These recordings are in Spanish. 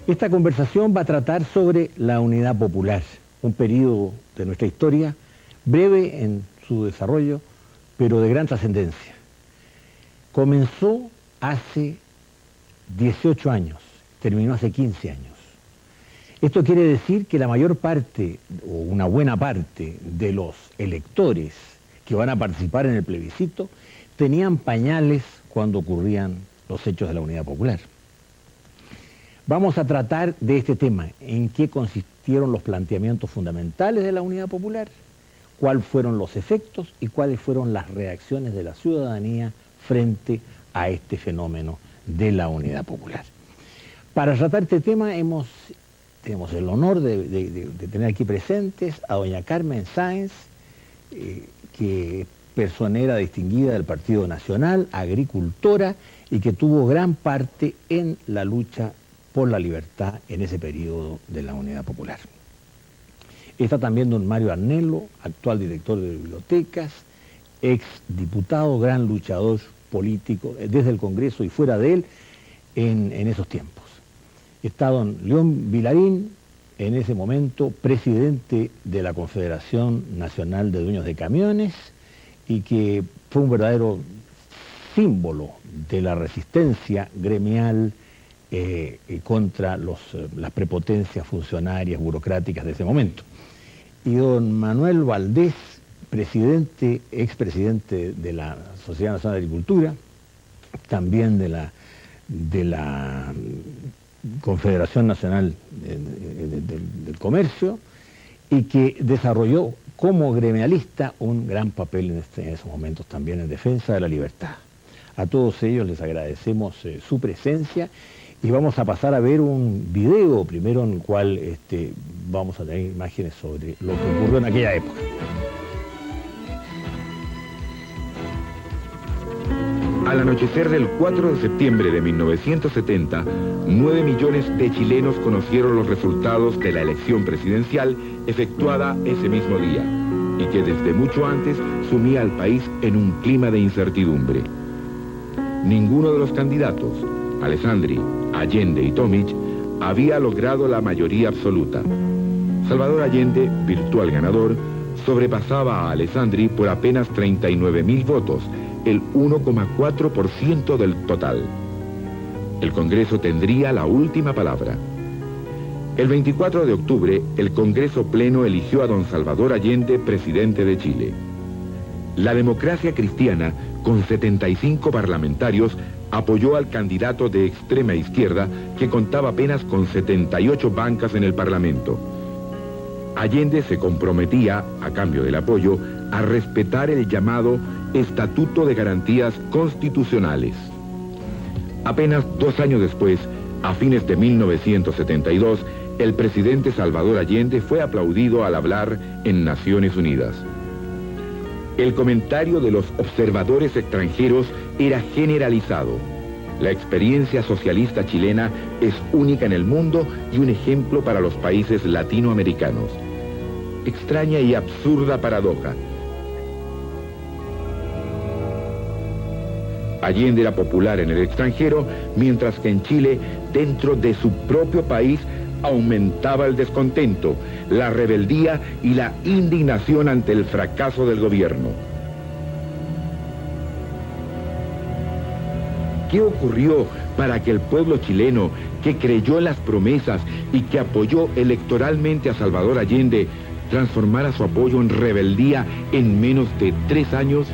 Esta conversación va a tratar sobre la Unidad Popular, un periodo de nuestra historia breve en su desarrollo, pero de gran trascendencia. Comenzó hace 18 años, terminó hace 15 años. Esto quiere decir que la mayor parte, o una buena parte, de los electores que van a participar en el plebiscito tenían pañales cuando ocurrían los hechos de la Unidad Popular. Vamos a tratar de este tema, en qué consistieron los planteamientos fundamentales de la Unidad Popular, cuáles fueron los efectos y cuáles fueron las reacciones de la ciudadanía frente a este fenómeno de la Unidad Popular. Para tratar este tema tenemos el honor de tener aquí presentes a doña Carmen Sáenz, que es personera distinguida del Partido Nacional, agricultora, y que tuvo gran parte en la lucha por la libertad en ese periodo de la Unidad Popular. Está también don Mario Arnelo, actual director de bibliotecas, ex diputado, gran luchador político desde el Congreso y fuera de él en esos tiempos. Está don León Vilarín, en ese momento presidente de la Confederación Nacional de Dueños de Camiones, y que fue un verdadero símbolo de la resistencia gremial contra las prepotencias funcionarias, burocráticas de ese momento. Y don Manuel Valdés, expresidente de la Sociedad Nacional de Agricultura, también de la Confederación Nacional del Comercio, y que desarrolló como gremialista un gran papel en esos momentos también en defensa de la libertad. A todos ellos les agradecemos su presencia, y vamos a pasar a ver un video primero en el cual vamos a tener imágenes sobre lo que ocurrió en aquella época. Al anochecer del 4 de septiembre de 1970, 9 millones de chilenos conocieron los resultados de la elección presidencial efectuada ese mismo día, y que desde mucho antes sumía al país en un clima de incertidumbre. Ninguno de los candidatos, Alessandri, Allende y Tomic, había logrado la mayoría absoluta. Salvador Allende, virtual ganador, sobrepasaba a Alessandri por apenas 39.000 votos, el 1,4% del total. El Congreso tendría la última palabra. El 24 de octubre, el Congreso Pleno eligió a don Salvador Allende presidente de Chile. La democracia cristiana, con 75 parlamentarios, apoyó al candidato de extrema izquierda, que contaba apenas con 78 bancas en el Parlamento. Allende se comprometía, a cambio del apoyo, a respetar el llamado Estatuto de Garantías Constitucionales. Apenas 2 años después, a fines de 1972, el presidente Salvador Allende fue aplaudido al hablar en Naciones Unidas. El comentario de los observadores extranjeros era generalizado. La experiencia socialista chilena es única en el mundo y un ejemplo para los países latinoamericanos. Extraña y absurda paradoja. Allende era popular en el extranjero, mientras que en Chile, dentro de su propio país, aumentaba el descontento, la rebeldía y la indignación ante el fracaso del gobierno. ¿Qué ocurrió para que el pueblo chileno, que creyó en las promesas y que apoyó electoralmente a Salvador Allende, transformara su apoyo en rebeldía en menos de 3 años?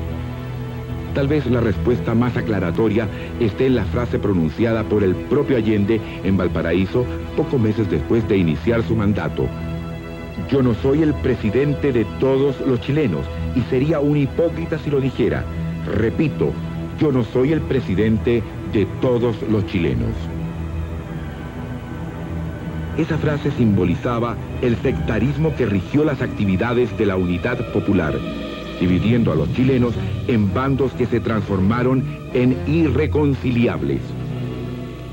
Tal vez la respuesta más aclaratoria esté en la frase pronunciada por el propio Allende en Valparaíso pocos meses después de iniciar su mandato. Yo no soy el presidente de todos los chilenos, y sería un hipócrita si lo dijera. Repito, yo no soy el presidente de todos los chilenos. Esa frase simbolizaba el sectarismo que rigió las actividades de la Unidad Popular, dividiendo a los chilenos en bandos que se transformaron en irreconciliables.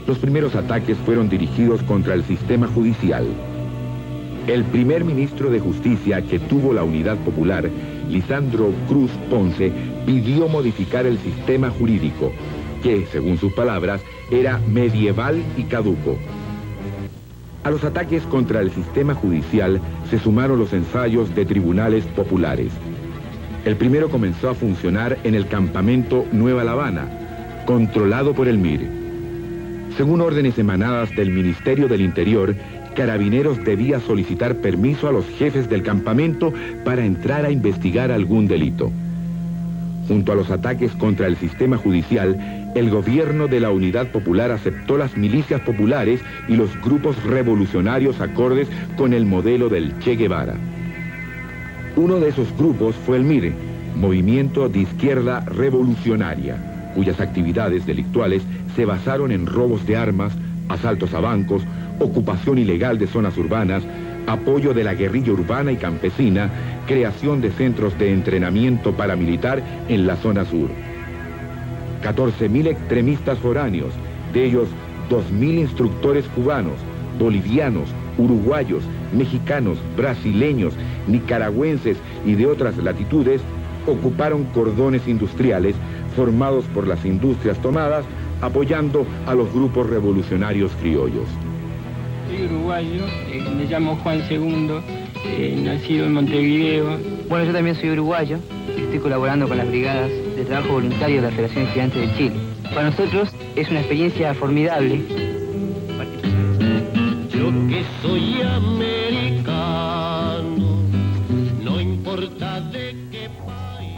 Los primeros ataques fueron dirigidos contra el sistema judicial. El primer ministro de Justicia que tuvo la Unidad Popular, Lisandro Cruz Ponce, pidió modificar el sistema jurídico, que, según sus palabras, era medieval y caduco. A los ataques contra el sistema judicial se sumaron los ensayos de tribunales populares. El primero comenzó a funcionar en el campamento Nueva La Habana, controlado por el MIR. Según órdenes emanadas del Ministerio del Interior, Carabineros debía solicitar permiso a los jefes del campamento para entrar a investigar algún delito. Junto a los ataques contra el sistema judicial, el gobierno de la Unidad Popular aceptó las milicias populares y los grupos revolucionarios acordes con el modelo del Che Guevara. Uno de esos grupos fue el MIRE, Movimiento de Izquierda Revolucionaria, cuyas actividades delictuales se basaron en robos de armas, asaltos a bancos, ocupación ilegal de zonas urbanas, apoyo de la guerrilla urbana y campesina, creación de centros de entrenamiento paramilitar en la zona sur. 14.000 extremistas foráneos, de ellos 2.000 instructores cubanos, bolivianos, uruguayos, mexicanos, brasileños, nicaragüenses y de otras latitudes, ocuparon cordones industriales formados por las industrias tomadas, apoyando a los grupos revolucionarios criollos. Soy uruguayo, me llamo Juan II, nacido en Montevideo. Bueno, yo también soy uruguayo, estoy colaborando con las brigadas de trabajo voluntario de la Federación Estudiantil de Chile. Para nosotros es una experiencia formidable. Yo que soy americano, no importa de qué país.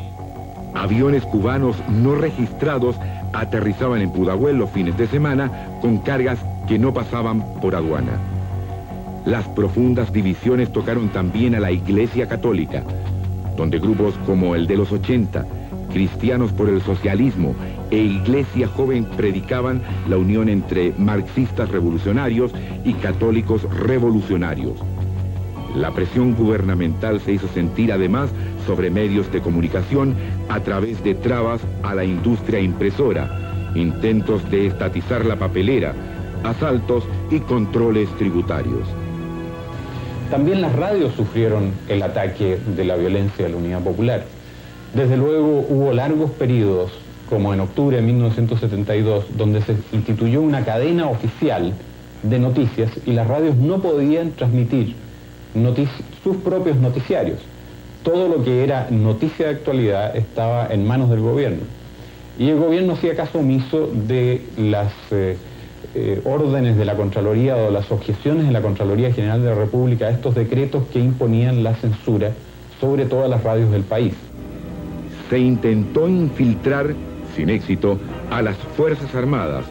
Aviones cubanos no registrados aterrizaban en Pudahuel los fines de semana con cargas que no pasaban por aduana. Las profundas divisiones tocaron también a la Iglesia Católica, donde grupos como el de los 80, Cristianos por el Socialismo e Iglesia Joven predicaban la unión entre marxistas revolucionarios y católicos revolucionarios. La presión gubernamental se hizo sentir además sobre medios de comunicación a través de trabas a la industria impresora, intentos de estatizar la papelera, asaltos y controles tributarios. También las radios sufrieron el ataque de la violencia de la Unidad Popular. Desde luego hubo largos periodos, como en octubre de 1972, donde se instituyó una cadena oficial de noticias y las radios no podían transmitir sus propios noticiarios. Todo lo que era noticia de actualidad estaba en manos del gobierno. Y el gobierno hacía caso omiso de las órdenes de la Contraloría o las objeciones de la Contraloría General de la República a estos decretos que imponían la censura sobre todas las radios del país. Se intentó infiltrar, sin éxito, a las Fuerzas Armadas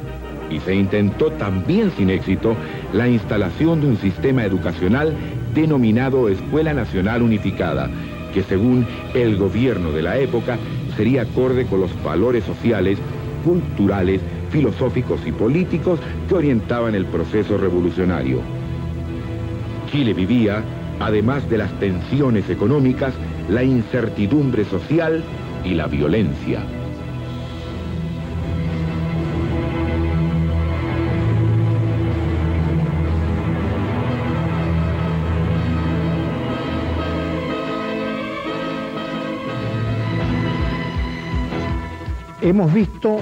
y se intentó también sin éxito la instalación de un sistema educacional denominado Escuela Nacional Unificada, que según el gobierno de la época sería acorde con los valores sociales, culturales, filosóficos y políticos que orientaban el proceso revolucionario. Chile vivía, además de las tensiones económicas, la incertidumbre social y la violencia. Hemos visto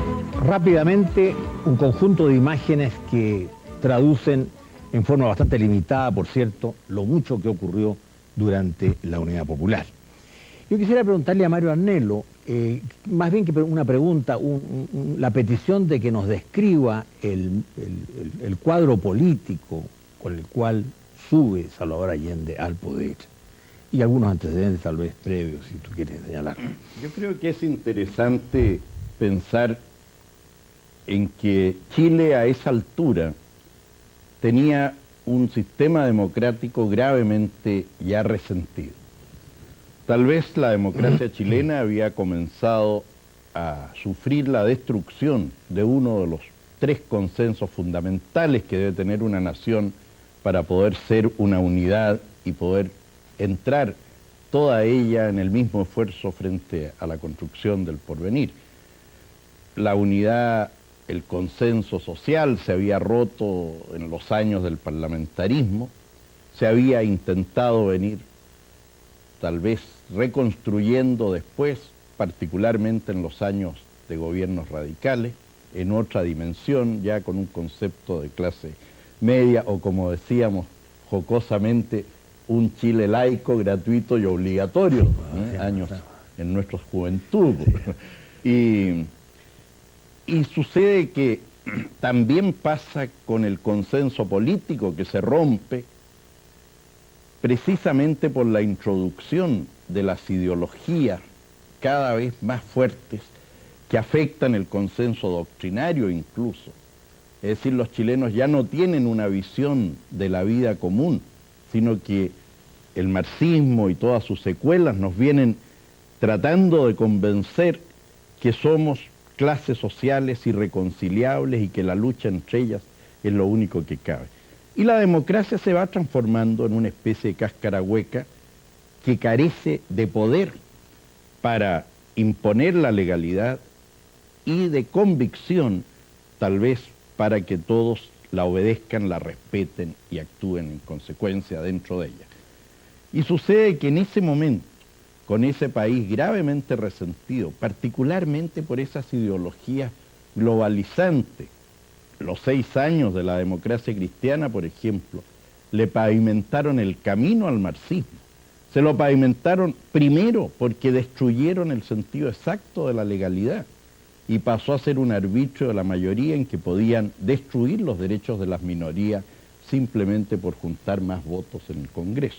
rápidamente un conjunto de imágenes que traducen en forma bastante limitada, por cierto, lo mucho que ocurrió durante la Unidad Popular. Yo quisiera preguntarle a Mario Arnelo, más bien que una pregunta, la petición de que nos describa el cuadro político con el cual sube Salvador Allende al poder y algunos antecedentes tal vez previos, si tú quieres señalar. Yo creo que es interesante pensar en que Chile a esa altura tenía un sistema democrático gravemente ya resentido. Tal vez la democracia chilena había comenzado a sufrir la destrucción de uno de los 3 consensos fundamentales que debe tener una nación para poder ser una unidad y poder entrar toda ella en el mismo esfuerzo frente a la construcción del porvenir. La unidad, el consenso social se había roto en los años del parlamentarismo, se había intentado venir tal vez reconstruyendo después, particularmente en los años de gobiernos radicales, en otra dimensión, ya con un concepto de clase media, o como decíamos jocosamente, un Chile laico, gratuito y obligatorio, años en nuestra juventud. Y sucede que también pasa con el consenso político, que se rompe precisamente por la introducción de las ideologías cada vez más fuertes que afectan el consenso doctrinario incluso. Es decir, los chilenos ya no tienen una visión de la vida común, sino que el marxismo y todas sus secuelas nos vienen tratando de convencer que somos clases sociales irreconciliables y que la lucha entre ellas es lo único que cabe. Y la democracia se va transformando en una especie de cáscara hueca que carece de poder para imponer la legalidad y de convicción, tal vez, para que todos la obedezcan, la respeten y actúen en consecuencia dentro de ella. Y sucede que en ese momento, con ese país gravemente resentido, particularmente por esas ideologías globalizantes, los 6 años de la democracia cristiana, por ejemplo, le pavimentaron el camino al marxismo. Se lo pavimentaron primero porque destruyeron el sentido exacto de la legalidad y pasó a ser un arbitrio de la mayoría en que podían destruir los derechos de las minorías simplemente por juntar más votos en el Congreso.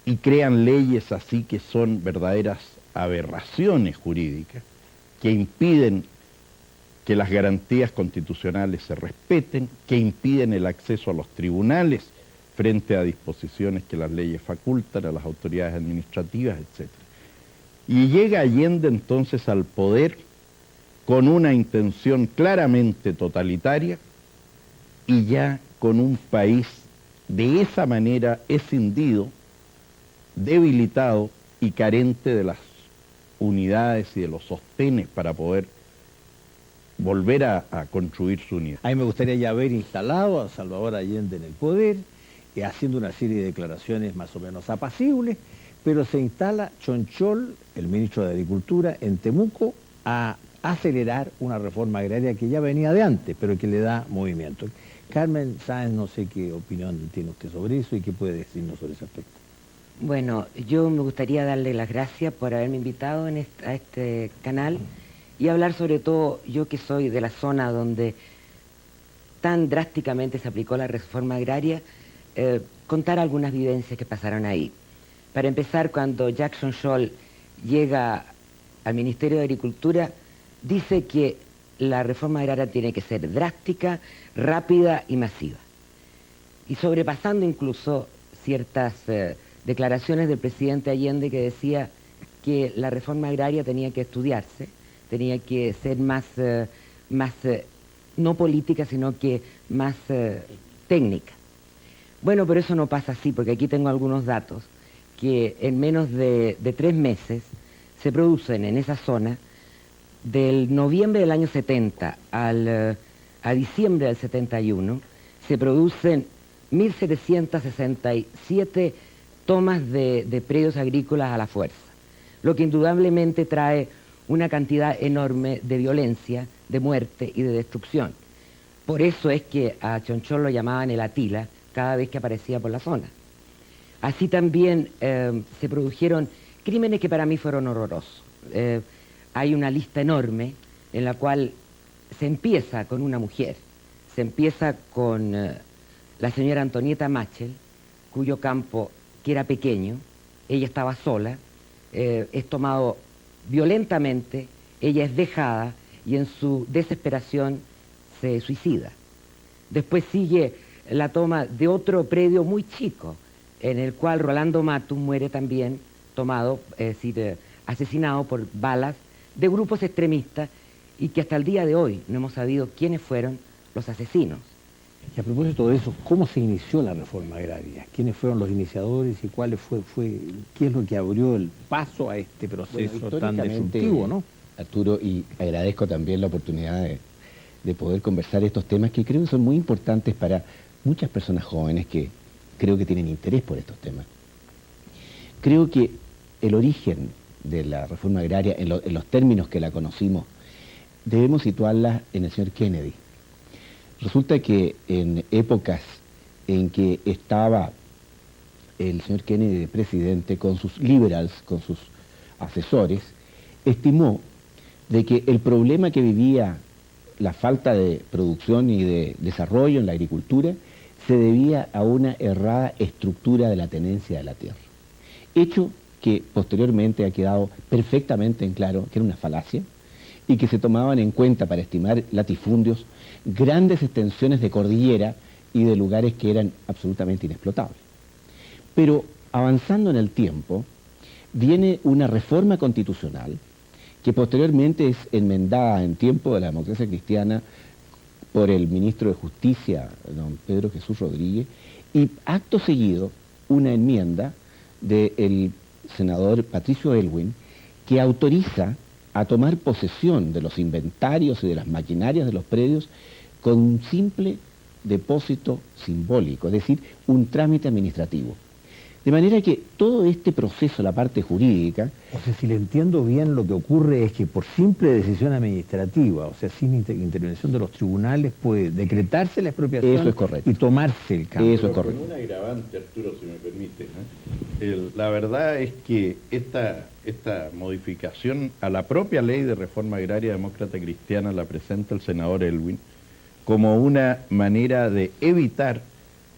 Y crean leyes así que son verdaderas aberraciones jurídicas que impiden que las garantías constitucionales se respeten, que impiden el acceso a los tribunales frente a disposiciones que las leyes facultan a las autoridades administrativas, etc. Y llega Allende entonces al poder con una intención claramente totalitaria y ya con un país de esa manera escindido, debilitado y carente de las unidades y de los sostenes para poder volver a construir su unidad. A mí me gustaría ya haber instalado a Salvador Allende en el poder, haciendo una serie de declaraciones más o menos apacibles, pero se instala Chonchol, el ministro de Agricultura, en Temuco, a acelerar una reforma agraria que ya venía de antes, pero que le da movimiento. Carmen Sáenz, no sé qué opinión tiene usted sobre eso y qué puede decirnos sobre ese aspecto. Bueno, yo me gustaría darle las gracias por haberme invitado a este canal y hablar sobre todo, yo que soy de la zona donde tan drásticamente se aplicó la reforma agraria, contar algunas vivencias que pasaron ahí. Para empezar, cuando Jackson Scholl llega al Ministerio de Agricultura, dice que la reforma agraria tiene que ser drástica, rápida y masiva. Y sobrepasando incluso ciertas declaraciones del presidente Allende que decía que la reforma agraria tenía que estudiarse, tenía que ser más no política, sino que más técnica. Bueno, pero eso no pasa así, porque aquí tengo algunos datos, que en menos de 3 meses se producen en esa zona, del noviembre del año 70 a diciembre del 71, se producen 1.767 tomas de predios agrícolas a la fuerza, lo que indudablemente trae una cantidad enorme de violencia, de muerte y de destrucción. Por eso es que a Chonchol lo llamaban el Atila cada vez que aparecía por la zona. Así también se produjeron crímenes que para mí fueron horrorosos. Hay una lista enorme en la cual se empieza con una mujer, se empieza con la señora Antonieta Machel, cuyo campo, que era pequeño, ella estaba sola, es tomado violentamente, ella es dejada y en su desesperación se suicida. Después sigue la toma de otro predio muy chico, en el cual Rolando Matus muere también tomado, es decir, asesinado por balas de grupos extremistas y que hasta el día de hoy no hemos sabido quiénes fueron los asesinos. Y a propósito de eso, ¿cómo se inició la reforma agraria? ¿Quiénes fueron los iniciadores y qué es lo que abrió el paso a este proceso tan destructivo, ¿no? Arturo, y agradezco también la oportunidad de poder conversar estos temas que creo que son muy importantes para muchas personas jóvenes que creo que tienen interés por estos temas. Creo que el origen de la reforma agraria, en los términos que la conocimos, debemos situarla en el señor Kennedy. Resulta que en épocas en que estaba el señor Kennedy de presidente con sus liberals, con sus asesores, estimó de que el problema que vivía la falta de producción y de desarrollo en la agricultura se debía a una errada estructura de la tenencia de la tierra. Hecho que posteriormente ha quedado perfectamente en claro que era una falacia y que se tomaban en cuenta para estimar latifundios grandes extensiones de cordillera y de lugares que eran absolutamente inexplotables. Pero avanzando en el tiempo, viene una reforma constitucional que posteriormente es enmendada en tiempo de la democracia cristiana por el ministro de Justicia, don Pedro Jesús Rodríguez, y acto seguido una enmienda del senador Patricio Aylwin que autoriza a tomar posesión de los inventarios y de las maquinarias de los predios con un simple depósito simbólico, es decir, un trámite administrativo. De manera que todo este proceso, la parte jurídica... O sea, si le entiendo bien, lo que ocurre es que por simple decisión administrativa, o sea, sin intervención de los tribunales, puede decretarse la expropiación. Eso es correcto. Y tomarse el campo. Eso es correcto. Con un agravante, Arturo, si me permite. La verdad es que esta modificación a la propia ley de reforma agraria demócrata cristiana la presenta el senador Aylwin como una manera de evitar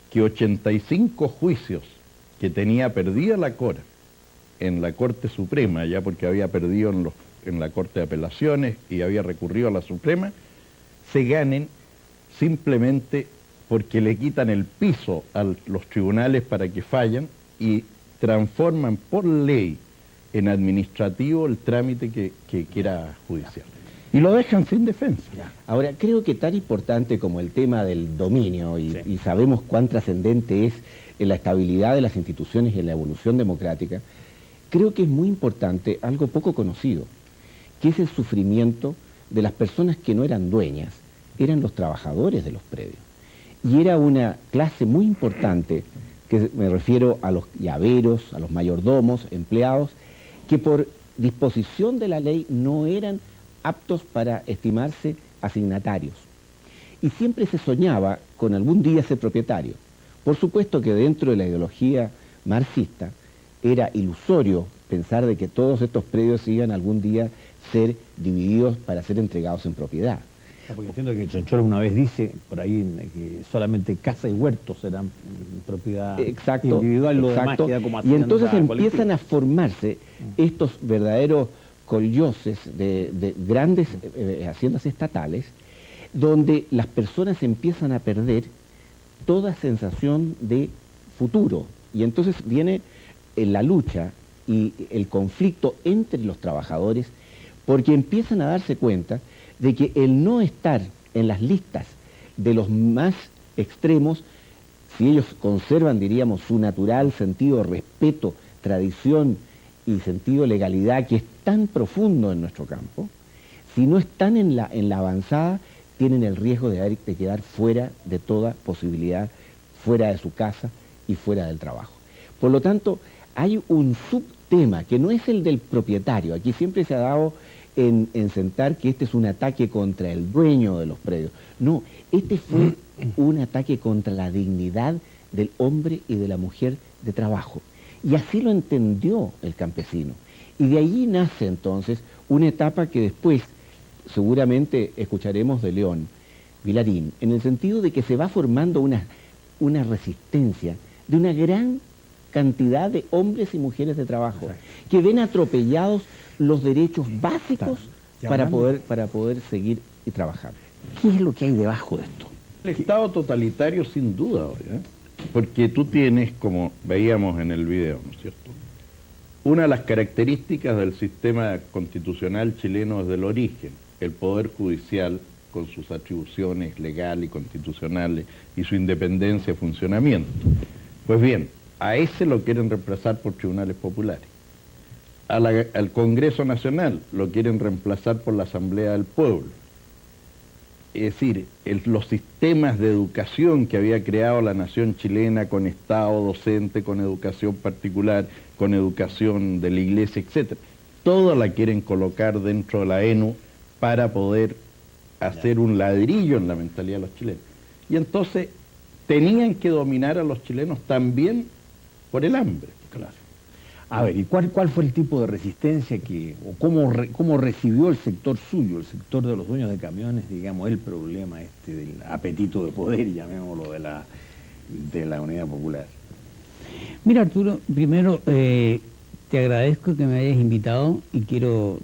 que 85 juicios que tenía perdida la Cora en la Corte Suprema, ya porque había perdido en la Corte de Apelaciones y había recurrido a la Suprema, se ganen simplemente porque le quitan el piso a los tribunales para que fallen y transforman por ley en administrativo el trámite que era judicial. Y lo dejan sin defensa. Ahora, creo que tan importante como el tema del dominio, y sabemos cuán trascendente es en la estabilidad de las instituciones y en la evolución democrática, creo que es muy importante algo poco conocido, que es el sufrimiento de las personas que no eran dueñas, eran los trabajadores de los predios. Y era una clase muy importante, que me refiero a los llaveros, a los mayordomos, empleados, que por disposición de la ley no eran aptos para estimarse asignatarios. Y siempre se soñaba con algún día ser propietario. Por supuesto que dentro de la ideología marxista era ilusorio pensar de que todos estos predios iban algún día ser divididos para ser entregados en propiedad. Porque entiendo que Chonchoro una vez dice por ahí que solamente casa y huertos serán propiedad individual, lo demás queda como y entonces empiezan colectiva. a formarse estos verdaderos colloses de grandes haciendas estatales, donde las personas empiezan a perder toda sensación de futuro. Y entonces viene la lucha y el conflicto entre los trabajadores, porque empiezan a darse cuenta de que el no estar en las listas de los más extremos, si ellos conservan, diríamos, su natural sentido de respeto, tradición y sentido de legalidad que es tan profundo en nuestro campo, si no están en la avanzada, tienen el riesgo de quedar fuera de toda posibilidad, fuera de su casa y fuera del trabajo. Por lo tanto, hay un subtema que no es el del propietario. Aquí siempre se ha dado en sentar que este es un ataque contra el dueño de los predios. No, este fue un ataque contra la dignidad del hombre y de la mujer de trabajo. Y así lo entendió el campesino. Y de allí nace entonces una etapa que después seguramente escucharemos de León Vilarín, en el sentido de que se va formando una resistencia de una gran cantidad de hombres y mujeres de trabajo, que ven atropellados los derechos básicos para poder seguir y trabajar. ¿Qué es lo que hay debajo de esto? El Estado totalitario sin duda, porque tú tienes, como veíamos en el video, ¿no es cierto?, una de las características del sistema constitucional chileno desde el origen, el poder judicial con sus atribuciones legales y constitucionales y su independencia de funcionamiento. Pues bien, a ese lo quieren reemplazar por tribunales populares. Al Congreso Nacional lo quieren reemplazar por la Asamblea del Pueblo. Es decir, los sistemas de educación que había creado la nación chilena con Estado docente, con educación particular, con educación de la Iglesia, etc. Toda la quieren colocar dentro de la ENU para poder hacer un ladrillo en la mentalidad de los chilenos. Y entonces tenían que dominar a los chilenos también por el hambre. Claro. A ver, ¿y cuál fue el tipo de resistencia o cómo recibió el sector suyo, el sector de los dueños de camiones, digamos, el problema del apetito de poder, llamémoslo, de la Unidad Popular? Mira, Arturo, primero te agradezco que me hayas invitado y quiero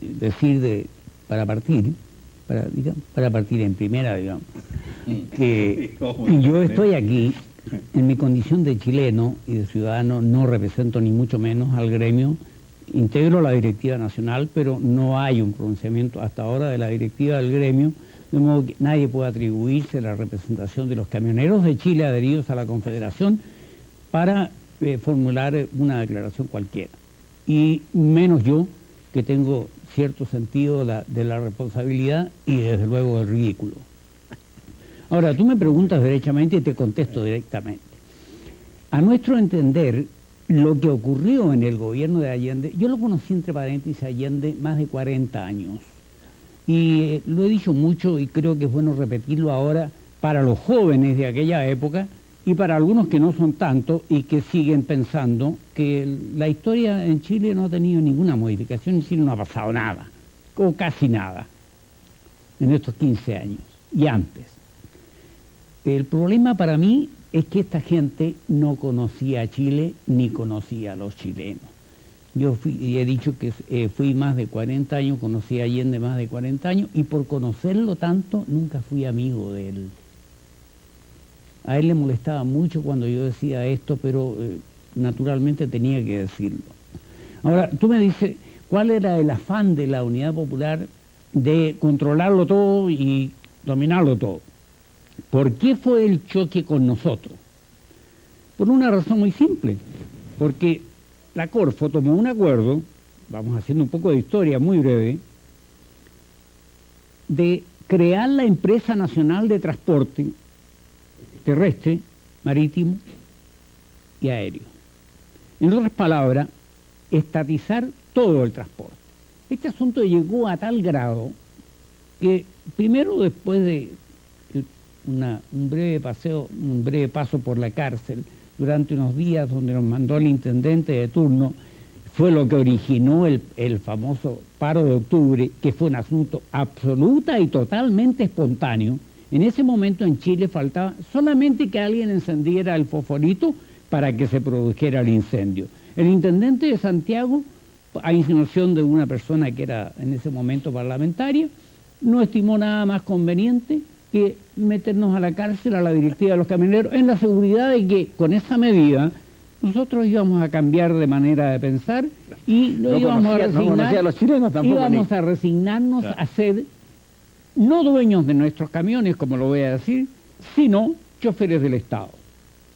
decir para partir en primera, digamos, que yo estoy aquí en mi condición de chileno y de ciudadano, no represento ni mucho menos al gremio, integro la directiva nacional, pero no hay un pronunciamiento hasta ahora de la directiva del gremio, de modo que nadie puede atribuirse la representación de los camioneros de Chile adheridos a la Confederación para formular una declaración cualquiera. Y menos yo, que tengo cierto sentido de la responsabilidad y desde luego del ridículo. Ahora, tú me preguntas derechamente y te contesto directamente. A nuestro entender, lo que ocurrió en el gobierno de Allende, yo lo conocí entre paréntesis Allende más de 40 años. Y lo he dicho mucho y creo que es bueno repetirlo ahora para los jóvenes de aquella época y para algunos que no son tanto y que siguen pensando que la historia en Chile no ha tenido ninguna modificación, en Chile no ha pasado nada, o casi nada, en estos 15 años y antes. El problema para mí es que esta gente no conocía a Chile ni conocía a los chilenos. Yo he dicho que fui más de 40 años, conocí a Allende más de 40 años y por conocerlo tanto nunca fui amigo de él. A él le molestaba mucho cuando yo decía esto, pero naturalmente tenía que decirlo. Ahora, tú me dices, ¿cuál era el afán de la Unidad Popular de controlarlo todo y dominarlo todo? ¿Por qué fue el choque con nosotros? Por una razón muy simple, porque la Corfo tomó un acuerdo, vamos haciendo un poco de historia muy breve, de crear la Empresa Nacional de Transporte Terrestre, Marítimo y Aéreo. En otras palabras, estatizar todo el transporte. Este asunto llegó a tal grado que primero después de un breve paso por la cárcel durante unos días donde nos mandó el intendente de turno, fue lo que originó el famoso paro de octubre, que fue un asunto absoluta y totalmente espontáneo. En ese momento en Chile faltaba solamente que alguien encendiera el fosforito para que se produjera el incendio. El intendente de Santiago, a insinuación de una persona que era en ese momento parlamentaria, no estimó nada más conveniente que meternos a la cárcel, a la directiva de los camioneros, en la seguridad de que con esa medida nosotros íbamos a cambiar de manera de pensar y íbamos a resignarnos a ser no dueños de nuestros camiones, como lo voy a decir, sino choferes del Estado.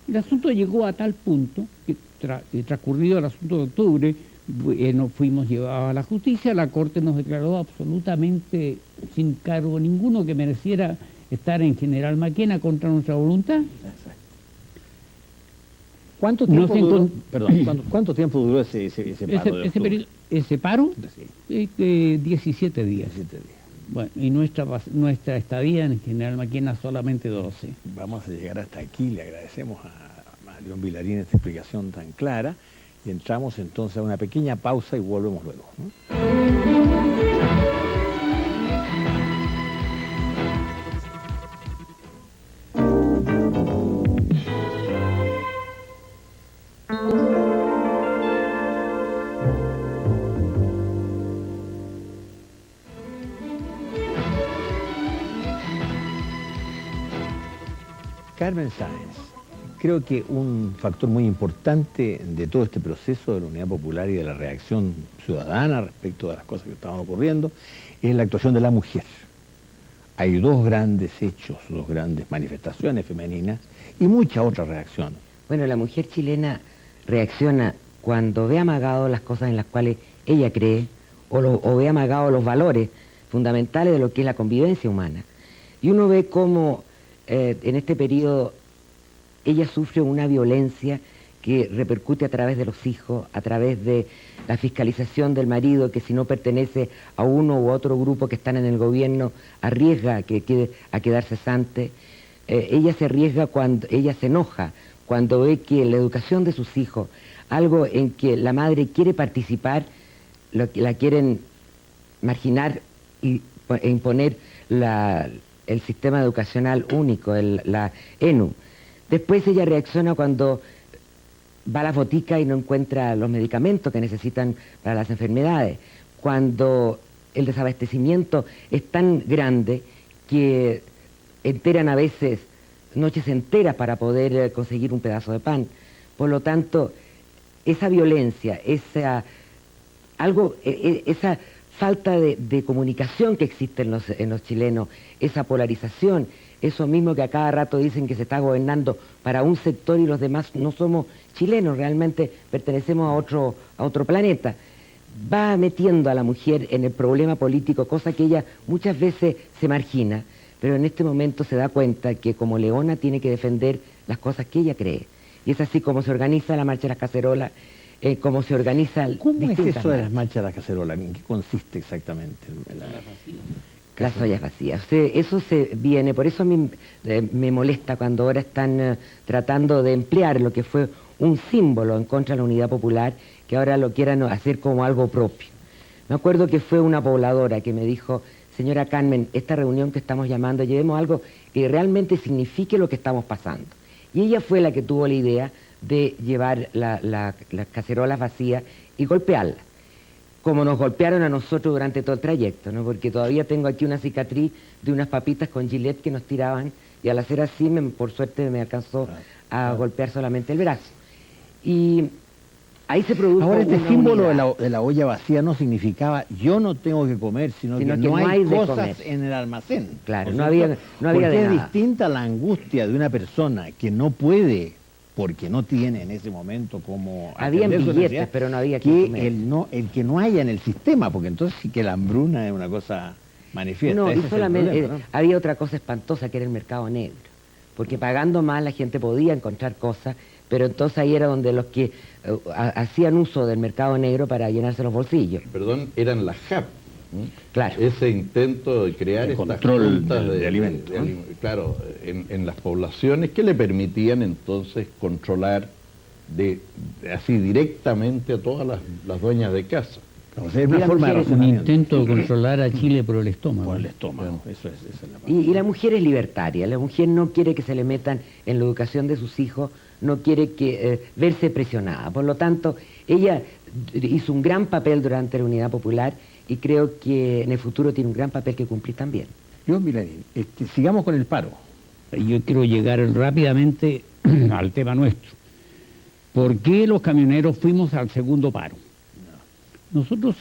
El asunto llegó a tal punto que transcurrido el asunto de octubre, nos fuimos llevados a la justicia, la Corte nos declaró absolutamente sin cargo ninguno que mereciera estar en General Maquena contra nuestra voluntad. ¿Cuánto tiempo duró, ¿cuánto tiempo duró ese paro? Ese paro, 17 días. Bueno, y nuestra estadía en General Maquena solamente 12. Vamos a llegar hasta aquí, le agradecemos a León Vilarín esta explicación tan clara y entramos entonces a una pequeña pausa y volvemos luego, ¿no? Carmen Sáenz, creo que un factor muy importante de todo este proceso de la Unidad Popular y de la reacción ciudadana respecto de las cosas que estaban ocurriendo es la actuación de la mujer. Hay dos grandes hechos, dos grandes manifestaciones femeninas y muchas otras reacciones. Bueno, la mujer chilena reacciona cuando ve amagado las cosas en las cuales ella cree o ve amagado los valores fundamentales de lo que es la convivencia humana. Y uno ve cómo en este periodo ella sufre una violencia que repercute a través de los hijos, a través de la fiscalización del marido, que si no pertenece a uno u otro grupo que están en el gobierno, arriesga a quedar cesante. ella se arriesga cuando ella se enoja, cuando ve que la educación de sus hijos, algo en que la madre quiere participar, la quieren marginar e imponer el sistema educacional único, la ENU. Después ella reacciona cuando va a la botica y no encuentra los medicamentos que necesitan para las enfermedades, cuando el desabastecimiento es tan grande que enteran a veces noches enteras para poder conseguir un pedazo de pan. Por lo tanto, esa violencia, esa falta de comunicación que existe en los chilenos, esa polarización, eso mismo que a cada rato dicen que se está gobernando para un sector y los demás no somos chilenos, realmente pertenecemos a otro planeta, va metiendo a la mujer en el problema político, cosa que ella muchas veces se margina, pero en este momento se da cuenta que como leona tiene que defender las cosas que ella cree. Y es así como se organiza la Marcha de las Cacerolas, como se organiza... ¿Cómo es eso de las marchas de las cacerolas? ¿En qué consiste exactamente? Las ollas vacías. O sea, eso se viene, por eso a mí me molesta cuando ahora están tratando de emplear lo que fue un símbolo en contra de la unidad popular, que ahora lo quieran hacer como algo propio. Me acuerdo que fue una pobladora que me dijo, señora Carmen, esta reunión que estamos llamando, llevemos algo que realmente signifique lo que estamos pasando. Y ella fue la que tuvo la idea de llevar las cacerolas vacías y golpearlas, como nos golpearon a nosotros durante todo el trayecto, ¿no? Porque todavía tengo aquí una cicatriz de unas papitas con gilet que nos tiraban, y al hacer así, por suerte me alcanzó a golpear solamente el brazo. Y ahí se produjo... Ahora, este símbolo de la olla vacía no significaba yo no tengo que comer, sino que no hay cosas en el almacén. Claro, no había de nada. Porque es distinta la angustia de una persona que no puede, porque no tiene en ese momento como... Había billetes, pero no había que comer. El que no haya en el sistema, porque entonces sí que la hambruna es una cosa manifiesta. No, y solamente había otra cosa espantosa que era el mercado negro, porque pagando más la gente podía encontrar cosas, pero entonces ahí era donde los que hacían uso del mercado negro para llenarse los bolsillos. Perdón, eran las JAP. Claro. Ese intento de crear el estas control juntas de alimentos, claro, en las poblaciones que le permitían entonces controlar así directamente a todas las dueñas de casa. O sea, es una forma de un razonamiento. intento de controlar a Chile por el estómago. Por el estómago, esa es la parte. Y la mujer es libertaria, la mujer no quiere que se le metan en la educación de sus hijos, no quiere verse presionada. Por lo tanto, ella hizo un gran papel durante la Unidad Popular y creo que en el futuro tiene un gran papel que cumplir también. John Villarín, sigamos con el paro. Yo quiero llegar rápidamente al tema nuestro. ¿Por qué los camioneros fuimos al segundo paro? Nosotros,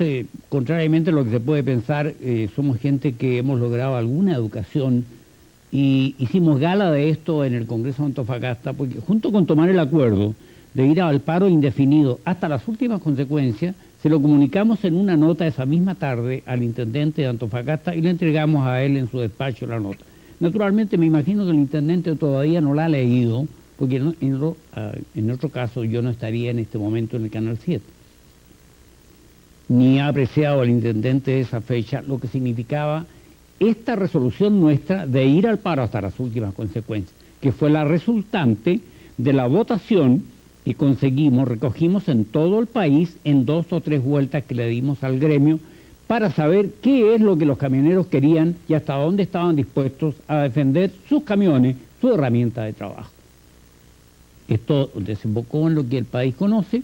contrariamente a lo que se puede pensar, somos gente que hemos logrado alguna educación y hicimos gala de esto en el Congreso de Antofagasta, porque junto con tomar el acuerdo de ir al paro indefinido hasta las últimas consecuencias, se lo comunicamos en una nota esa misma tarde al intendente de Antofagasta y le entregamos a él en su despacho la nota. Naturalmente me imagino que el intendente todavía no la ha leído, porque en otro caso yo no estaría en este momento en el Canal 7. Ni ha apreciado al intendente de esa fecha lo que significaba esta resolución nuestra de ir al paro hasta las últimas consecuencias, que fue la resultante de la votación que recogimos en todo el país en 2 o 3 vueltas que le dimos al gremio para saber qué es lo que los camioneros querían y hasta dónde estaban dispuestos a defender sus camiones, su herramienta de trabajo. Esto desembocó en lo que el país conoce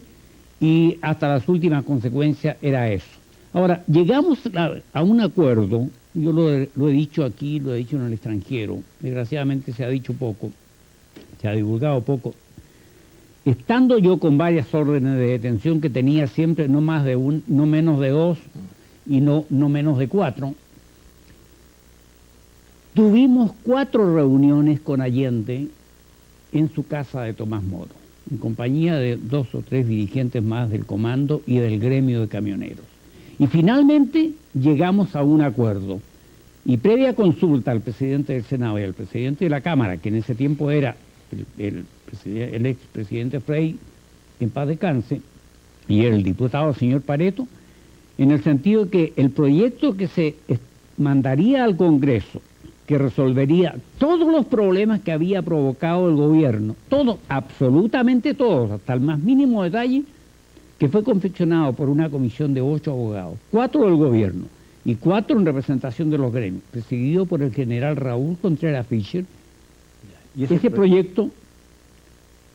y hasta las últimas consecuencias era eso. Ahora, llegamos a un acuerdo, yo lo he dicho aquí, lo he dicho en el extranjero, desgraciadamente se ha dicho poco, se ha divulgado poco. Estando yo con varias órdenes de detención que tenía siempre no menos de 2 y no menos de 4, tuvimos 4 reuniones con Allende en su casa de Tomás Moro, en compañía de 2 o 3 dirigentes más del comando y del gremio de camioneros. Y finalmente llegamos a un acuerdo. Y previa consulta al presidente del Senado y al presidente de la Cámara, que en ese tiempo era el expresidente Frei, en paz descanse, y el diputado señor Pareto, en el sentido que el proyecto que se mandaría al Congreso que resolvería todos los problemas que había provocado el gobierno, todos, absolutamente todos, hasta el más mínimo detalle, que fue confeccionado por una comisión de 8 abogados, 4 del gobierno y 4 en representación de los gremios, presidido por el general Raúl Contreras Fischer. Y ese proyecto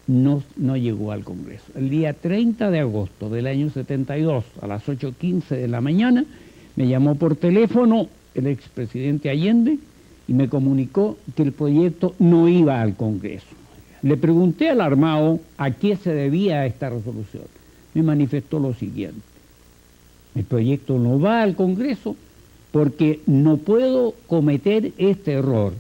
no llegó al Congreso. El día 30 de agosto del año 72, a las 8:15 de la mañana, me llamó por teléfono el expresidente Allende y me comunicó que el proyecto no iba al Congreso. Le pregunté alarmado a qué se debía esta resolución. Me manifestó lo siguiente: el proyecto no va al Congreso porque no puedo cometer este error.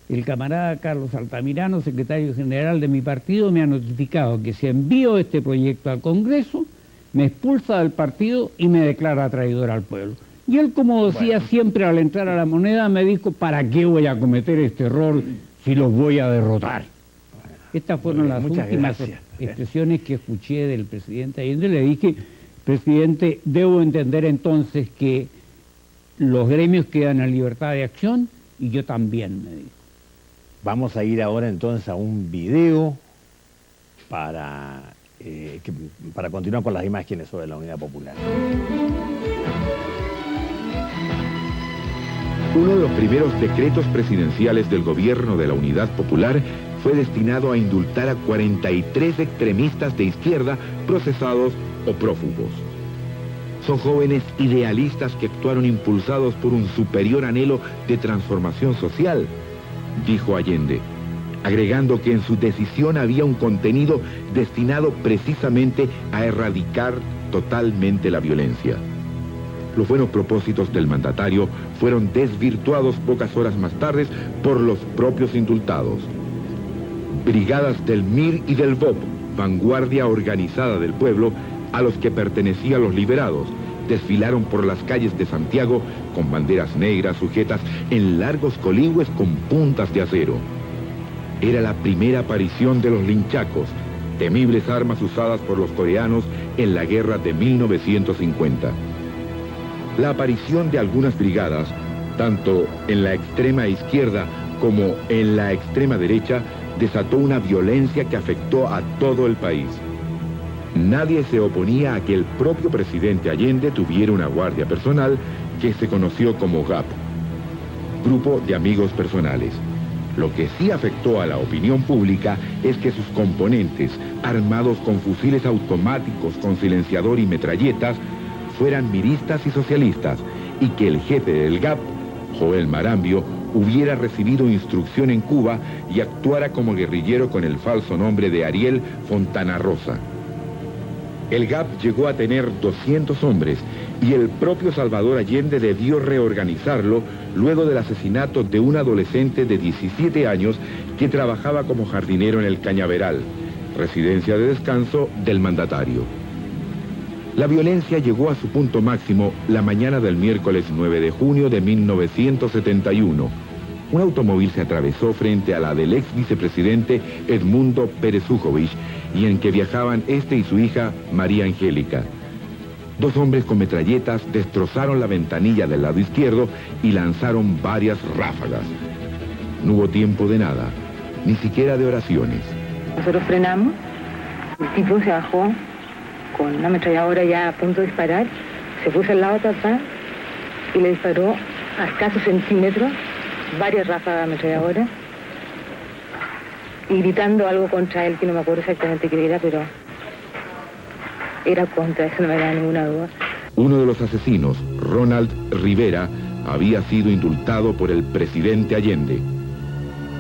El camarada Carlos Altamirano, secretario general de mi partido, me ha notificado que si envío este proyecto al Congreso, me expulsa del partido y me declara traidor al pueblo. Y él, como decía siempre al entrar a la Moneda, me dijo: ¿para qué voy a cometer este error si los voy a derrotar? Estas fueron las últimas expresiones que escuché del presidente Allende. Le dije: presidente, debo entender entonces que los gremios quedan en libertad de acción y yo también, me dijo. Vamos a ir ahora entonces a un video para continuar con las imágenes sobre la Unidad Popular. Uno de los primeros decretos presidenciales del gobierno de la Unidad Popular fue destinado a indultar a 43 extremistas de izquierda procesados o prófugos. Son jóvenes idealistas que actuaron impulsados por un superior anhelo de transformación social, dijo Allende, agregando que en su decisión había un contenido destinado precisamente a erradicar totalmente la violencia. Los buenos propósitos del mandatario fueron desvirtuados pocas horas más tarde por los propios indultados. Brigadas del MIR y del BOP, vanguardia organizada del pueblo, a los que pertenecían los liberados, desfilaron por las calles de Santiago con banderas negras sujetas en largos coligües con puntas de acero. Era la primera aparición de los linchacos, temibles armas usadas por los coreanos en la guerra de 1950. La aparición de algunas brigadas, tanto en la extrema izquierda como en la extrema derecha, desató una violencia que afectó a todo el país. Nadie se oponía a que el propio presidente Allende tuviera una guardia personal que se conoció como GAP, Grupo de Amigos Personales. Lo que sí afectó a la opinión pública es que sus componentes, armados con fusiles automáticos, con silenciador y metralletas, fueran miristas y socialistas, y que el jefe del GAP, Joel Marambio, hubiera recibido instrucción en Cuba y actuara como guerrillero con el falso nombre de Ariel Fontana Rosa. El GAP llegó a tener 200 hombres y el propio Salvador Allende debió reorganizarlo luego del asesinato de un adolescente de 17 años que trabajaba como jardinero en el Cañaveral, residencia de descanso del mandatario. La violencia llegó a su punto máximo la mañana del miércoles 9 de junio de 1971. Un automóvil se atravesó frente a la del ex vicepresidente Edmundo Pérez Ujovich y en que viajaban este y su hija María Angélica. Dos hombres con metralletas destrozaron la ventanilla del lado izquierdo y lanzaron varias ráfagas. No hubo tiempo de nada, ni siquiera de oraciones. Nosotros frenamos, el tipo se bajó con una ametralladora ya a punto de disparar, se puso al lado de atrás y le disparó a escasos centímetros varias ráfagas de ametralladora y gritando algo contra él, que no me acuerdo exactamente qué era, pero era contra, eso no me da ninguna duda. Uno de los asesinos, Ronald Rivera, había sido indultado por el presidente Allende.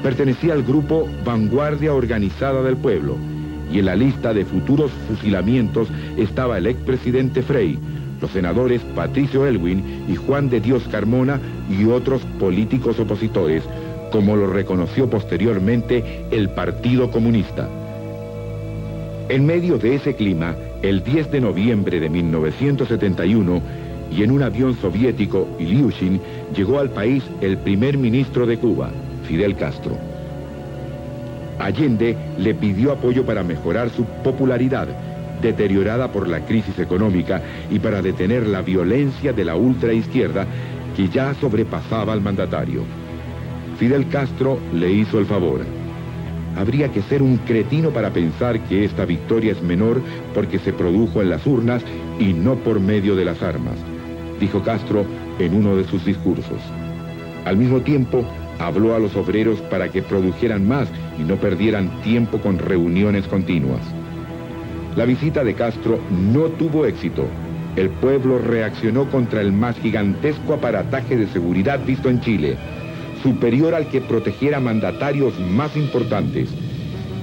Pertenecía al grupo Vanguardia Organizada del Pueblo, y en la lista de futuros fusilamientos estaba el expresidente Frei, los senadores Patricio Elwin y Juan de Dios Carmona y otros políticos opositores, como lo reconoció posteriormente el Partido Comunista. En medio de ese clima, el 10 de noviembre de 1971, y en un avión soviético, Ilyushin, llegó al país el primer ministro de Cuba, Fidel Castro. Allende le pidió apoyo para mejorar su popularidad, deteriorada por la crisis económica, y para detener la violencia de la ultraizquierda que ya sobrepasaba al mandatario. Fidel Castro le hizo el favor. Habría que ser un cretino para pensar que esta victoria es menor porque se produjo en las urnas y no por medio de las armas, dijo Castro en uno de sus discursos. Al mismo tiempo, habló a los obreros para que produjeran más y no perdieran tiempo con reuniones continuas. La visita de Castro no tuvo éxito. El pueblo reaccionó contra el más gigantesco aparataje de seguridad visto en Chile, superior al que protegiera mandatarios más importantes.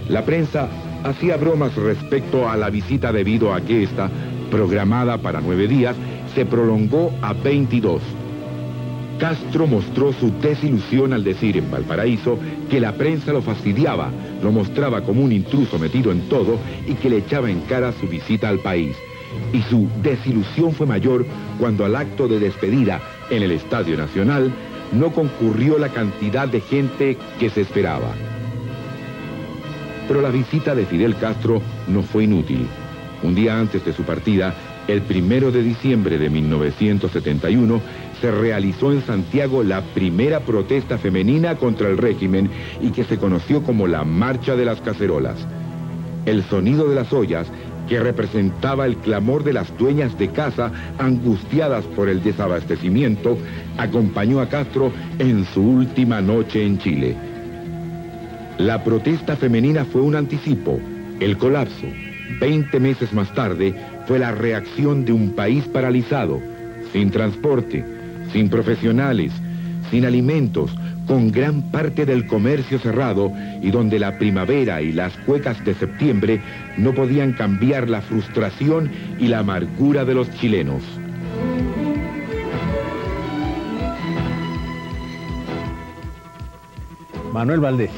La prensa hacía bromas respecto a la visita debido a que esta, programada para 9 días, se prolongó a 22. Castro mostró su desilusión al decir en Valparaíso que la prensa lo fastidiaba, lo mostraba como un intruso metido en todo y que le echaba en cara su visita al país. Y su desilusión fue mayor cuando al acto de despedida en el Estadio Nacional no concurrió la cantidad de gente que se esperaba. Pero la visita de Fidel Castro no fue inútil. Un día antes de su partida, el 1 de diciembre de 1971, se realizó en Santiago la primera protesta femenina contra el régimen y que se conoció como la Marcha de las Cacerolas. El sonido de las ollas, que representaba el clamor de las dueñas de casa angustiadas por el desabastecimiento, acompañó a Castro en su última noche en Chile. La protesta femenina fue un anticipo. El colapso, 20 meses más tarde, fue la reacción de un país paralizado, sin transporte, sin profesionales, sin alimentos, con gran parte del comercio cerrado y donde la primavera y las cuecas de septiembre no podían cambiar la frustración y la amargura de los chilenos. Manuel Valdés,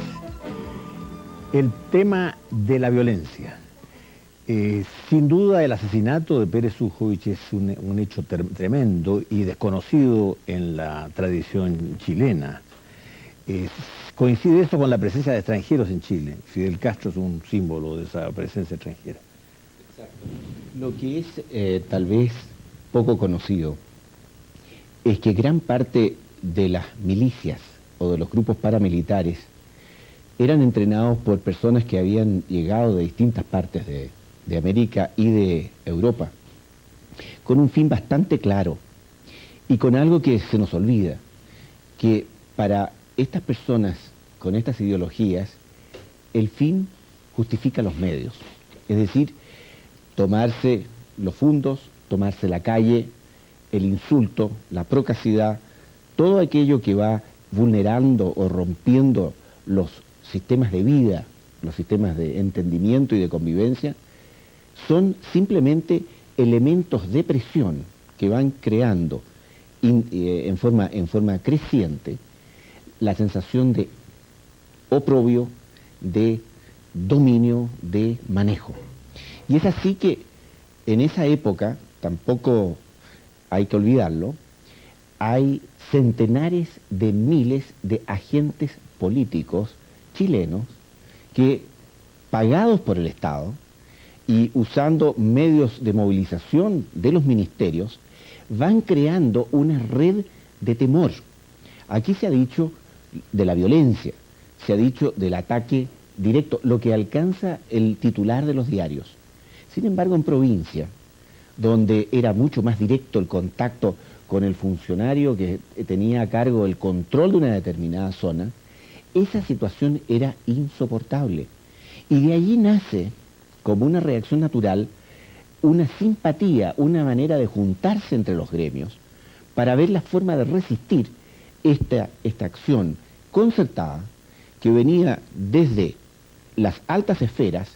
el tema de la violencia. Sin duda el asesinato de Pérez Ujovich es un hecho tremendo y desconocido en la tradición chilena. Coincide esto con la presencia de extranjeros en Chile. Fidel Castro es un símbolo de esa presencia extranjera. Exacto. Lo que es tal vez poco conocido es que gran parte de las milicias o de los grupos paramilitares eran entrenados por personas que habían llegado de distintas partes de América y de Europa, con un fin bastante claro y con algo que se nos olvida, que para estas personas con estas ideologías, el fin justifica los medios, es decir, tomarse los fundos, tomarse la calle, el insulto, la procacidad, todo aquello que va vulnerando o rompiendo los sistemas de vida, los sistemas de entendimiento y de convivencia, son simplemente elementos de presión que van creando en forma creciente la sensación de oprobio, de dominio, de manejo. Y es así que en esa época, tampoco hay que olvidarlo, hay centenares de miles de agentes políticos chilenos que, pagados por el Estado y usando medios de movilización de los ministerios, van creando una red de temor. Aquí se ha dicho de la violencia, se ha dicho del ataque directo, lo que alcanza el titular de los diarios. Sin embargo, en provincia, donde era mucho más directo el contacto con el funcionario que tenía a cargo el control de una determinada zona, esa situación era insoportable. Y de allí nace, como una reacción natural, una simpatía, una manera de juntarse entre los gremios para ver la forma de resistir esta acción concertada que venía desde las altas esferas,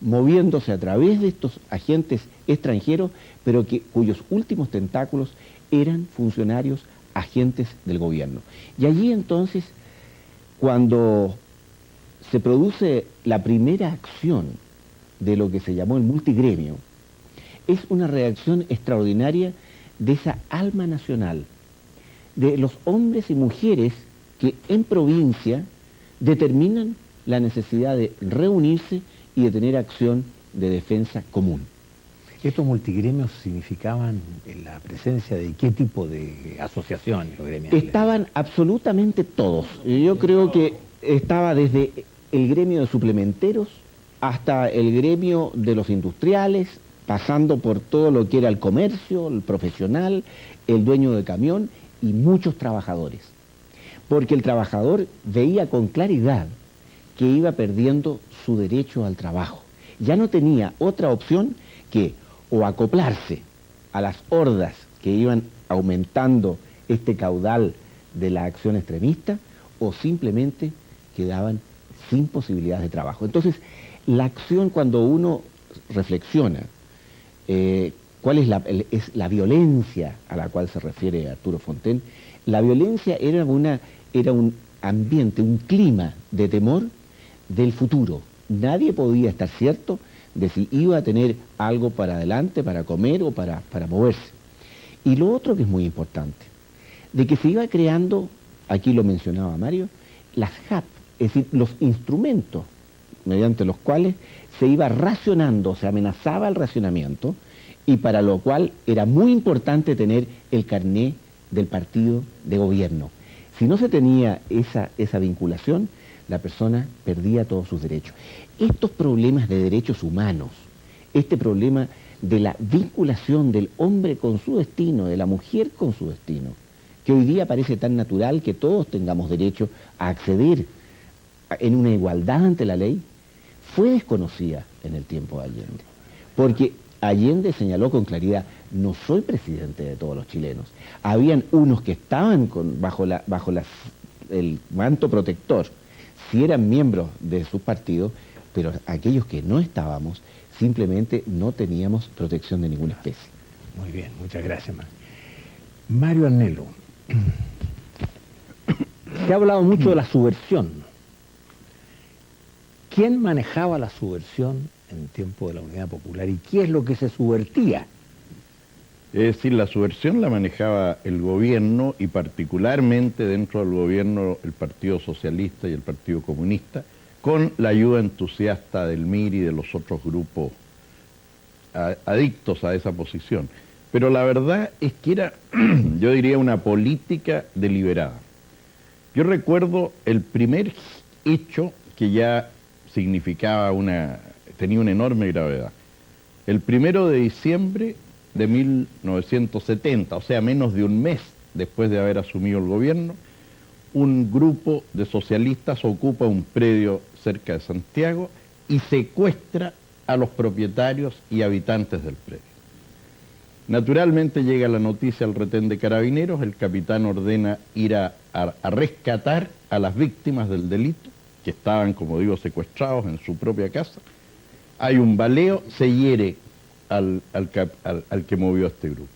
moviéndose a través de estos agentes extranjeros, pero cuyos últimos tentáculos eran funcionarios, agentes del gobierno. Y allí entonces, cuando se produce la primera acción de lo que se llamó el multigremio, es una reacción extraordinaria de esa alma nacional, de los hombres y mujeres que en provincia determinan la necesidad de reunirse y de tener acción de defensa común. ¿Estos multigremios significaban la presencia de qué tipo de asociaciones o gremios? Estaban absolutamente todos. Yo creo que estaba desde el gremio de suplementeros hasta el gremio de los industriales, pasando por todo lo que era el comercio, el profesional, el dueño de camión y muchos trabajadores. Porque el trabajador veía con claridad que iba perdiendo su derecho al trabajo. Ya no tenía otra opción que o acoplarse a las hordas que iban aumentando este caudal de la acción extremista, o simplemente quedaban sin posibilidades de trabajo. Entonces, la acción, cuando uno reflexiona cuál es la violencia a la cual se refiere Arturo Fontaine, la violencia era un ambiente, un clima de temor del futuro. Nadie podía estar cierto de si iba a tener algo para adelante, para comer o para moverse. Y lo otro que es muy importante, de que se iba creando, aquí lo mencionaba Mario, las JAP, es decir, los instrumentos mediante los cuales se iba racionando, se amenazaba el racionamiento, y para lo cual era muy importante tener el carné del partido de gobierno. Si no se tenía esa vinculación, la persona perdía todos sus derechos. Estos problemas de derechos humanos, este problema de la vinculación del hombre con su destino, de la mujer con su destino, que hoy día parece tan natural que todos tengamos derecho a acceder en una igualdad ante la ley, fue desconocida en el tiempo de Allende. Porque Allende señaló con claridad: no soy presidente de todos los chilenos. Habían unos que estaban bajo el manto protector, si eran miembros de su partido, pero aquellos que no estábamos, simplemente no teníamos protección de ninguna especie. Muy bien, muchas gracias, Mario Arnelo. Se ha hablado mucho de la subversión. ¿Quién manejaba la subversión en el tiempo de la Unidad Popular y qué es lo que se subvertía? Es decir, la subversión la manejaba el gobierno, y particularmente dentro del gobierno el Partido Socialista y el Partido Comunista, con la ayuda entusiasta del MIR y de los otros grupos adictos a esa posición. Pero la verdad es que era, yo diría, una política deliberada. Yo recuerdo el primer hecho que ya significaba tenía una enorme gravedad. El 1 de diciembre de 1970, o sea, menos de un mes después de haber asumido el gobierno, un grupo de socialistas ocupa un predio cerca de Santiago y secuestra a los propietarios y habitantes del predio. Naturalmente llega la noticia al retén de carabineros, el capitán ordena ir a rescatar a las víctimas del delito, que estaban, como digo, secuestrados en su propia casa. Hay un baleo, se hiere al que movió a este grupo.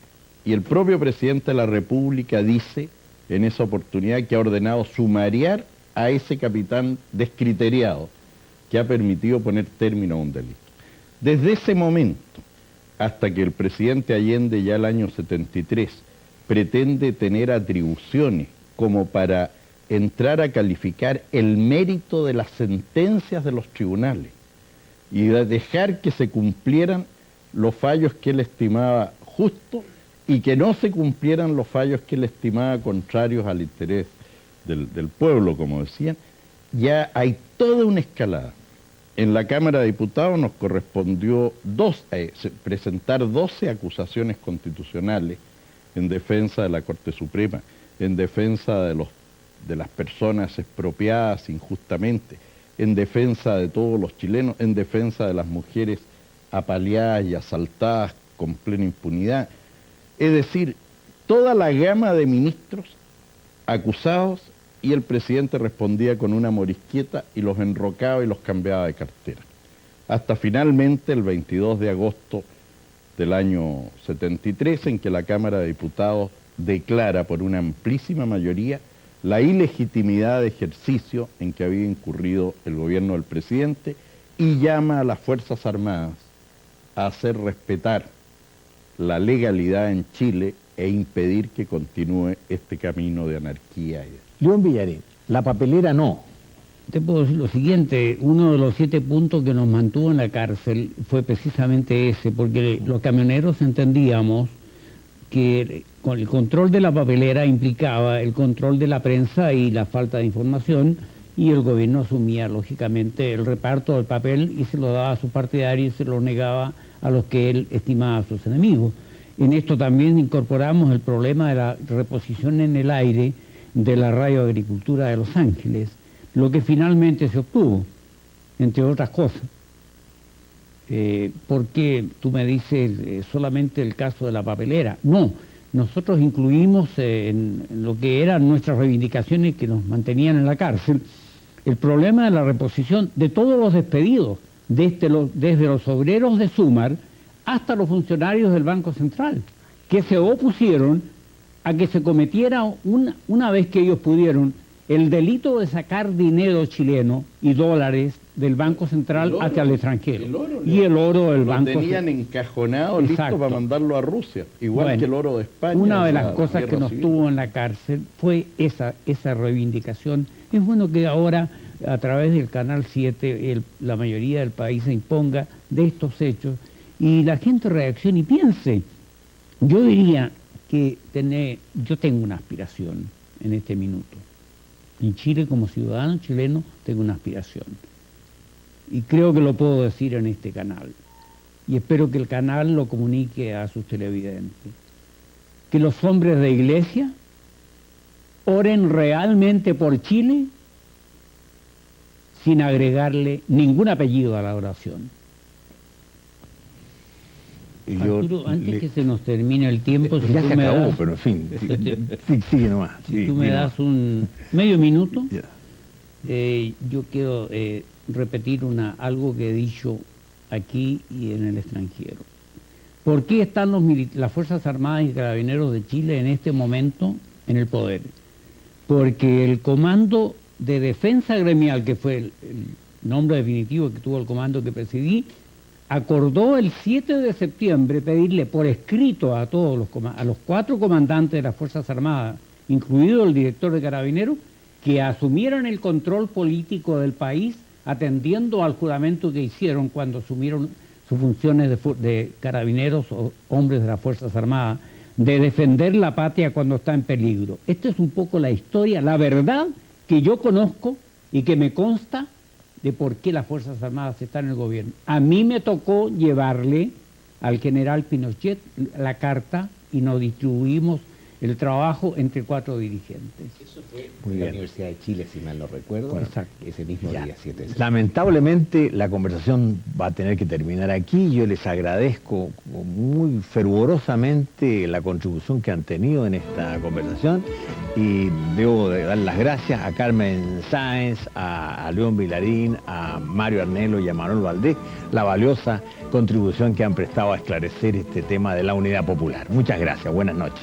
Y el propio presidente de la República dice en esa oportunidad que ha ordenado sumariar a ese capitán descriteriado que ha permitido poner término a un delito. Desde ese momento hasta que el presidente Allende, ya el año 73, pretende tener atribuciones como para entrar a calificar el mérito de las sentencias de los tribunales y de dejar que se cumplieran los fallos que él estimaba justos y que no se cumplieran los fallos que él estimaba contrarios al interés del pueblo, como decían, ya hay toda una escalada. En la Cámara de Diputados nos correspondió presentar 12 acusaciones constitucionales en defensa de la Corte Suprema, en defensa de las personas expropiadas injustamente, en defensa de todos los chilenos, en defensa de las mujeres apaleadas y asaltadas con plena impunidad. Es decir, toda la gama de ministros acusados, y el presidente respondía con una morisqueta y los enrocaba y los cambiaba de cartera. Hasta finalmente el 22 de agosto del año 73, en que la Cámara de Diputados declara por una amplísima mayoría la ilegitimidad de ejercicio en que había incurrido el gobierno del presidente y llama a las Fuerzas Armadas a hacer respetar la legalidad en Chile e impedir que continúe este camino de anarquía. León Villarín, la papelera no, te puedo decir lo siguiente, uno de los 7 puntos que nos mantuvo en la cárcel fue precisamente ese, porque los camioneros entendíamos que con el control de la papelera implicaba el control de la prensa y la falta de información, y el gobierno asumía lógicamente el reparto del papel y se lo daba a sus partidarios y se lo negaba a los que él estimaba a sus enemigos. En esto también incorporamos el problema de la reposición en el aire de la radioagricultura de Los Ángeles, lo que finalmente se obtuvo, entre otras cosas. Porque tú me dices solamente el caso de la papelera. No, nosotros incluimos en lo que eran nuestras reivindicaciones que nos mantenían en la cárcel, el problema de la reposición de todos los despedidos, desde los obreros de Sumar hasta los funcionarios del Banco Central, que se opusieron a que se cometiera una vez que ellos pudieron el delito de sacar dinero chileno y dólares del Banco Central hacia el extranjero. Y el oro del banco. Lo tenían encajonado, listo para mandarlo a Rusia, igual que el oro de España. Una de las cosas que nos tuvo en la cárcel fue esa reivindicación. Es bueno que ahora, a través del Canal 7, la mayoría del país se imponga de estos hechos y la gente reaccione y piense. Yo diría que yo tengo una aspiración en este minuto. En Chile, como ciudadano chileno, tengo una aspiración. Y creo que lo puedo decir en este canal. Y espero que el canal lo comunique a sus televidentes. Que los hombres de iglesia oren realmente por Chile sin agregarle ningún apellido a la oración. Arturo, antes que se nos termine el tiempo, si ya tú se me acabó, das, pero en fin, sigue nomás. Si tú me das un medio minuto, yo quiero repetir algo que he dicho aquí y en el extranjero. ¿Por qué están las Fuerzas Armadas y Carabineros de Chile en este momento en el poder? Porque el Comando de Defensa Gremial, que fue el nombre definitivo que tuvo el comando que presidí, acordó el 7 de septiembre pedirle por escrito a los 4 comandantes de las Fuerzas Armadas, incluido el director de Carabineros, que asumieran el control político del país, atendiendo al juramento que hicieron cuando asumieron sus funciones de carabineros o hombres de las Fuerzas Armadas, de defender la patria cuando está en peligro. Esta es un poco la historia, la verdad que yo conozco y que me consta de por qué las Fuerzas Armadas están en el gobierno. A mí me tocó llevarle al general Pinochet la carta y nos distribuimos el trabajo entre 4 dirigentes. Eso fue en la Universidad de Chile, si mal no recuerdo. Exacto. Ese mismo día, 7 de septiembre. Lamentablemente la conversación va a tener que terminar aquí. Yo les agradezco muy fervorosamente la contribución que han tenido en esta conversación y debo de dar las gracias a Carmen Sáenz, a León Vilarín, a Mario Arnelo y a Manuel Valdés, la valiosa contribución que han prestado a esclarecer este tema de la unidad popular. Muchas gracias, buenas noches.